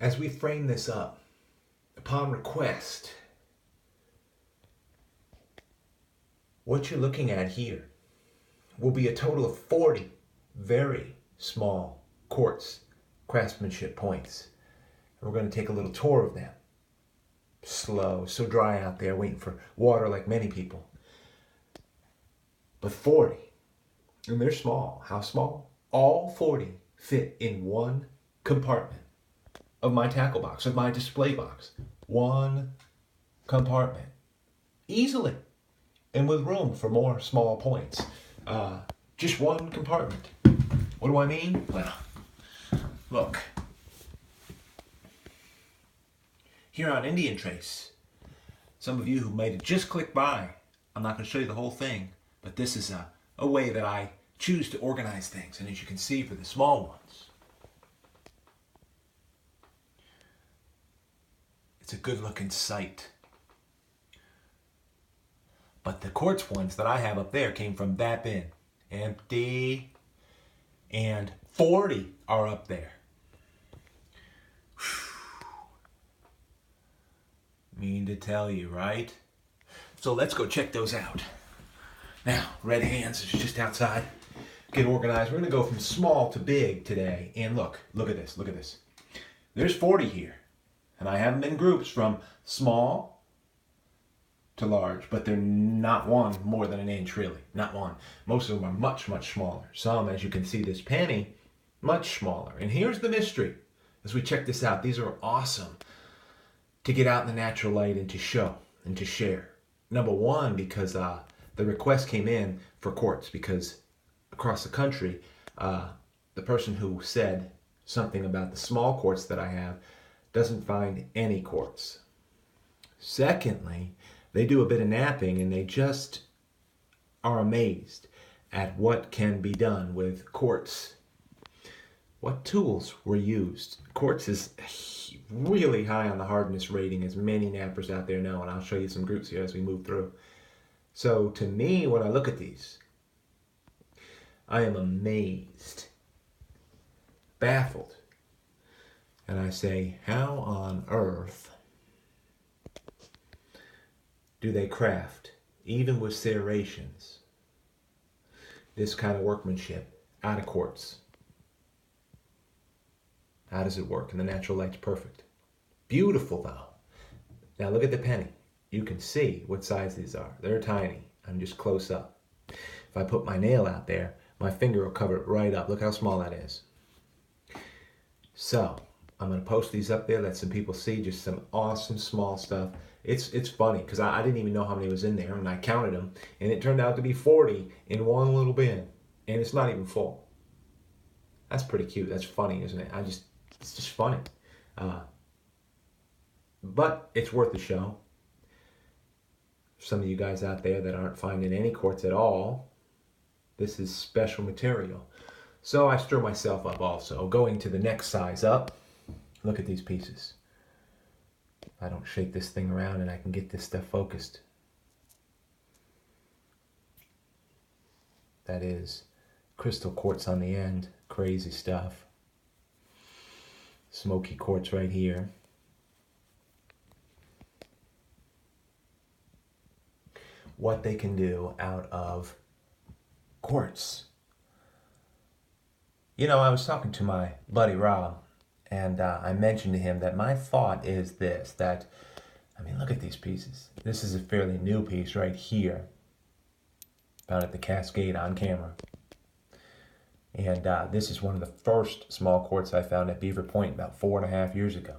As we frame this up, upon request, what you're looking at here will be a total of 40 very small quartz craftsmanship points. And we're going to take a little tour of them. Slow, so dry out there, waiting for water like many people. But 40, and they're small. How small? All 40 fit in one compartment of my tackle box, of my display box. One compartment. Easily. And with room for more small points. Just one compartment. What do I mean? Well, look. Here on Indian Trace, some of you who might have just clicked by, I'm not going to show you the whole thing, but this is a way that I choose to organize things. And as you can see, for the small ones, it's a good looking sight. But the quartz ones that I have up there came from that bin. Empty. And 40 are up there. Mean to tell you, right? So let's go check those out. Now, Red Hands is just outside. Get organized. We're going to go from small to big today. And look at this. There's 40 here. And I have them in groups from small to large, but they're not one more than an inch, really. Not one. Most of them are much, much smaller. Some, as you can see, this penny, much smaller. And here's the mystery. As we check this out, these are awesome to get out in the natural light and to show and to share. Number one, because the request came in for quartz, because across the country, the person who said something about the small quartz that I have doesn't find any quartz. Secondly, they do a bit of napping and they just are amazed at what can be done with quartz. What tools were used? Quartz is really high on the hardness rating, as many nappers out there know, and I'll show you some groups here as we move through. So to me, when I look at these, I am amazed, baffled, and I say, how on earth do they craft, even with serrations, this kind of workmanship out of quartz? How does it work? And the natural light's perfect. Beautiful, though. Now look at the penny. You can see what size these are. They're tiny. I'm just close up. If I put my nail out there, my finger will cover it right up. Look how small that is. So, I'm going to post these up there, let some people see just some awesome small stuff. It's funny, because I didn't even know how many was in there, and I counted them, and it turned out to be 40 in one little bin, and it's not even full. That's pretty cute. That's funny, isn't it? It's just funny. But it's worth the show. Some of you guys out there that aren't finding any quartz at all, this is special material. So I stir myself up also. Going to the next size up, look at these pieces. I don't shake this thing around and I can get this stuff focused. That is crystal quartz on the end. Crazy stuff. Smoky quartz right here. What they can do out of quartz. You know, I was talking to my buddy Rob, and I mentioned to him that my thought is this, that, I mean, look at these pieces. This is a fairly new piece right here, found at the Cascade on camera. And this is one of the first small quartz I found at Beaver Point about 4.5 years ago.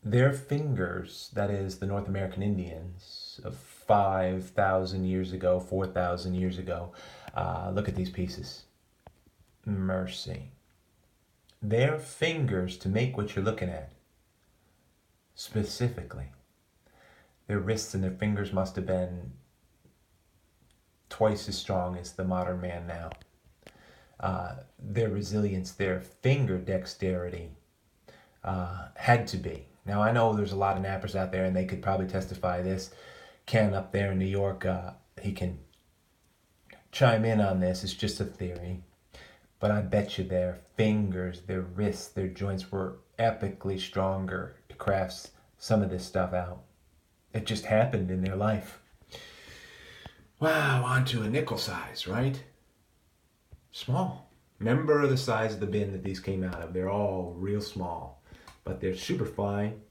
Their fingers, that is the North American Indians of 5,000 years ago, 4,000 years ago, look at these pieces. Mercy. Their fingers to make what you're looking at, specifically. Their wrists and their fingers must have been twice as strong as the modern man now. Their resilience, their finger dexterity had to be. Now, I know there's a lot of nappers out there, and they could probably testify this. Ken up there in New York, he can chime in on this. It's just a theory. But I bet you their fingers, their wrists, their joints were epically stronger to craft some of this stuff out. It just happened in their life. Wow, onto a nickel size, right? Small. Remember the size of the bin that these came out of. They're all real small, but they're super fine,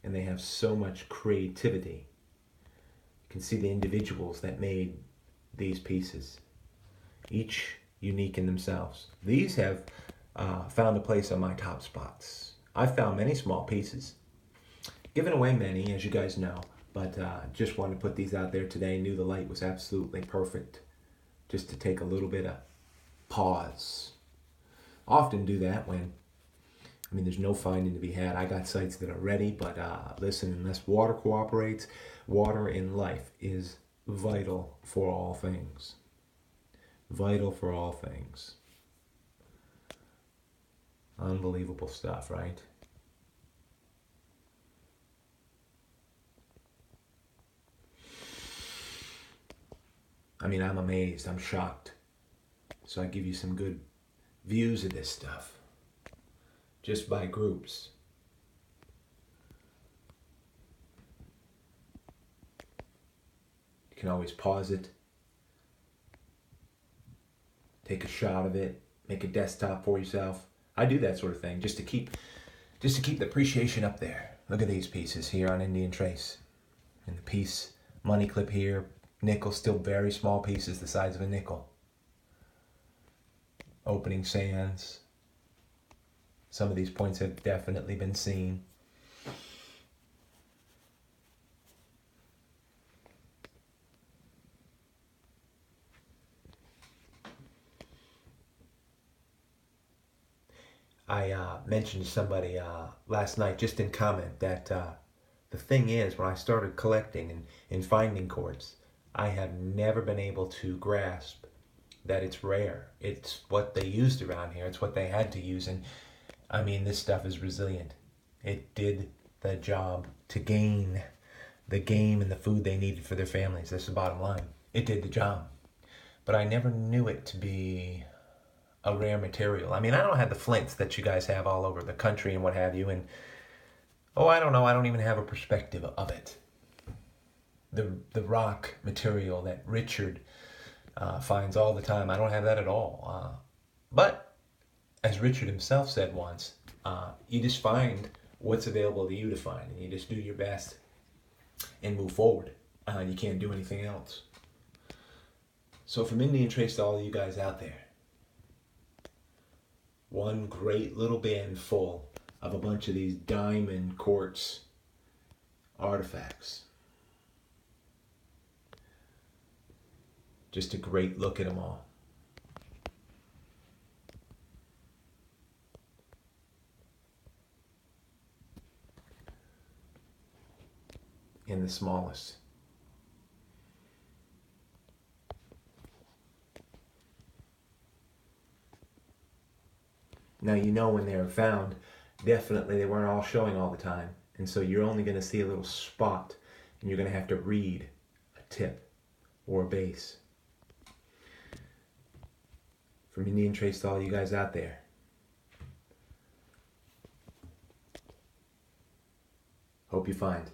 and they have so much creativity. You can see the individuals that made these pieces, each unique in themselves. These have found a place on my top spots. I've found many small pieces, given away many, as you guys know, but just wanted to put these out there today. Knew the light was absolutely perfect, just to take a little bit of pause. Often do that when, there's no finding to be had. I got sites that are ready, but listen, unless water cooperates, water in life is vital for all things. Vital for all things. Unbelievable stuff, right? I'm amazed. I'm shocked. So I give you some good views of this stuff. Just by groups. You can always pause it. Take a shot of it. Make a desktop for yourself. I do that sort of thing just to keep the appreciation up there. Look at these pieces here on Indian Trace. And the piece, money clip here, nickel, still very small pieces the size of a nickel. Opening sands. Some of these points have definitely been seen. I mentioned to somebody last night, just in comment, that the thing is, when I started collecting and finding quartz, I have never been able to grasp that it's rare. It's what they used around here. It's what they had to use. And this stuff is resilient. It did the job to gain the game and the food they needed for their families. That's the bottom line. It did the job. But I never knew it to be a rare material. I don't have the flints that you guys have all over the country and what have you. And, I don't know. I don't even have a perspective of it. The rock material that Richard finds all the time, I don't have that at all. But as Richard himself said once, you just find what's available to you to find, and you just do your best and move forward. You can't do anything else. So from Indian Trace to all of you guys out there, one great little bin full of a bunch of these diamond quartz artifacts. Just a great look at them all. In the smallest. Now when they were found, definitely they weren't all showing all the time. And so you're only going to see a little spot, and you're going to have to read a tip or a base. From Indian Trace to all you guys out there, hope you find